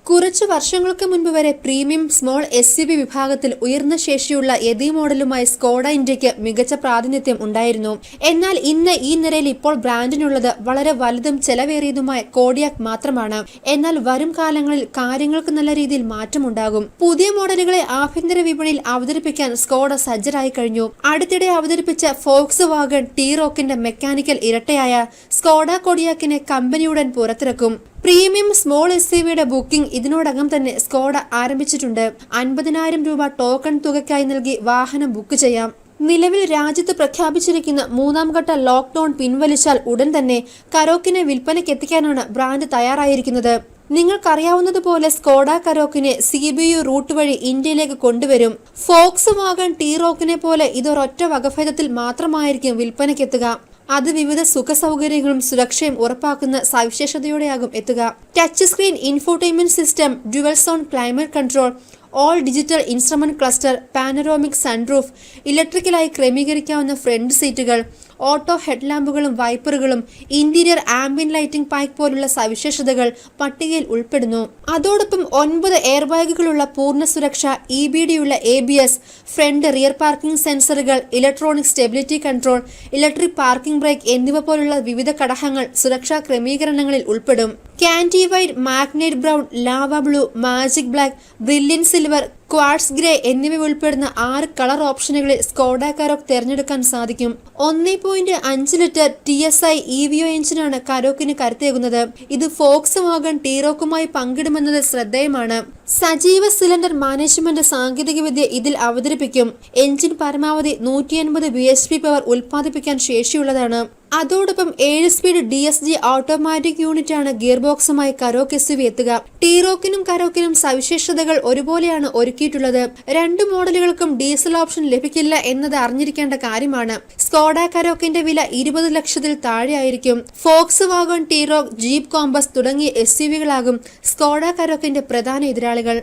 കുറച്ചു വർഷങ്ങൾക്ക് മുൻപ് വരെ പ്രീമിയം സ്മോൾ SUV വിഭാഗത്തിൽ ഉയർന്ന ശേഷിയുള്ള യതി മോഡലുമായി സ്കോഡ ഇന്ത്യക്ക് മികച്ച പ്രാതിനിധ്യം ഉണ്ടായിരുന്നു. എന്നാൽ ഇന്ന് ഈ നിരയിൽ ഇപ്പോൾ ബ്രാൻഡിനുള്ളത് വളരെ വലുതും ചെലവേറിയതുമായ കോഡിയാക് മാത്രമാണ്. എന്നാൽ വരും കാലങ്ങളിൽ കാര്യങ്ങൾക്ക് നല്ല രീതിയിൽ മാറ്റമുണ്ടാകും. പുതിയ മോഡലുകളെ ആഭ്യന്തര വിപണിയിൽ അവതരിപ്പിക്കാൻ സ്കോഡ സജ്ജരായി കഴിഞ്ഞു. അടുത്തിടെ അവതരിപ്പിച്ച ഫോക്സ് വാഗൺ ടീറോക്കിന്റെ മെക്കാനിക്കൽ ഇരട്ടയായ സ്കോഡ കോഡിയാക്കിനെ കമ്പനിയുടൻ പുറത്തിറക്കും. പ്രീമിയം സ്മോൾ SUVയുടെ ബുക്കിംഗ് ഇതിനോടകം തന്നെ സ്കോഡ ആരംഭിച്ചിട്ടുണ്ട്. 50,000 രൂപ ടോക്കൺ തുകയ്ക്കായി നൽകി വാഹനം ബുക്ക് ചെയ്യാം. നിലവിൽ രാജ്യത്ത് പ്രഖ്യാപിച്ചിരിക്കുന്ന മൂന്നാം ഘട്ട ലോക്ക്ഡൌൺ പിൻവലിച്ചാൽ ഉടൻ തന്നെ കരോക്കിനെ വിൽപ്പനയ്ക്കെത്തിക്കാനാണ് ബ്രാൻഡ് തയ്യാറായിരിക്കുന്നത്. നിങ്ങൾക്കറിയാവുന്നതുപോലെ സ്കോഡ കരോക്കിനെ CBU റൂട്ട് വഴി ഇന്ത്യയിലേക്ക് കൊണ്ടുവരും. ഫോക്സ് വാഗൺ ടീറോക്കിനെ പോലെ ഇതൊരൊറ്റ വകഭേദത്തിൽ മാത്രമായിരിക്കും വിൽപ്പനയ്ക്കെത്തുക. അത് വിവിധ സുഖ സൗകര്യങ്ങളും സുരക്ഷയും ഉറപ്പാക്കുന്ന സവിശേഷതയോടെയാകും എത്തുക. Touch screen infotainment system, dual zone climate control, all digital instrument cluster, panoramic sunroof, ഇലക്ട്രിക്കലായി ക്രമീകരിക്കാവുന്ന ഫ്രണ്ട് സീറ്റുകൾ, ഓട്ടോ ഹെഡ്ലാമ്പുകളും വൈപ്പറുകളും, ഇന്റീരിയർ ആംബിയന്റ് ലൈറ്റിംഗ് പാക്ക് പോലുള്ള സവിശേഷതകൾ പട്ടികയിൽ ഉൾപ്പെടുന്നു. അതോടൊപ്പം 9 എയർ ബാഗുകളുള്ള പൂർണ്ണ സുരക്ഷ, EBD-യുള്ള ABS, ഫ്രണ്ട് റിയർ പാർക്കിംഗ് സെൻസറുകൾ, electronic stability control, electric parking brake എന്നിവ പോലുള്ള വിവിധ ഘടകങ്ങൾ സുരക്ഷാ ക്രമീകരണങ്ങളിൽ ഉൾപ്പെടും. Candy white, Magnite brown, lava blue, magic black, brilliant silver, quartz grey എന്നിവ ഉൾപ്പെടുന്ന 6 കളർ ഓപ്ഷനുകളിൽ സ്കോഡ കരോക്ക് തിരഞ്ഞെടുക്കാൻ സാധിക്കും. 1.5 ലിറ്റർ TSI EVO എഞ്ചിനാണ് കരോക്കിന് കരുത്തേകുന്നത്. ഇത് ഫോക്സ് വാഗൺ ടീറോക്കുമായി പങ്കിടുമെന്നത് ശ്രദ്ധേയമാണ്. സജീവ സിലിണ്ടർ മാനേജ്മെന്റ് സാങ്കേതികവിദ്യ ഇതിൽ അവതരിപ്പിക്കും. എഞ്ചിൻ പരമാവധി 180 bhp പവർ ഉൽപ്പാദിപ്പിക്കാൻ ശേഷിയുള്ളതാണ്. അതോടൊപ്പം 7 സ്പീഡ് DSG ഓട്ടോമാറ്റിക് യൂണിറ്റ് ആണ് ഗിയർ ബോക്സുമായി കരോക്ക് SUV എത്തുക. ടീറോക്കിനും കരോക്കിനും സവിശേഷതകൾ ഒരുപോലെയാണ് ഒരുക്കിയിട്ടുള്ളത്. 2 മോഡലുകൾക്കും ഡീസൽ ഓപ്ഷൻ ലഭിക്കില്ല എന്നത് അറിഞ്ഞിരിക്കേണ്ട കാര്യമാണ്. സ്കോഡ കരോക്കിന്റെ വില 20 ലക്ഷത്തിൽ താഴെയായിരിക്കും. ഫോക്സ് വാഗൺ ടീറോക്ക്, ജീപ്പ് കോമ്പസ് തുടങ്ങിയ SUVകളാകും സ്കോഡ കരോക്കിന്റെ പ്രധാന എതിരാളികൾ.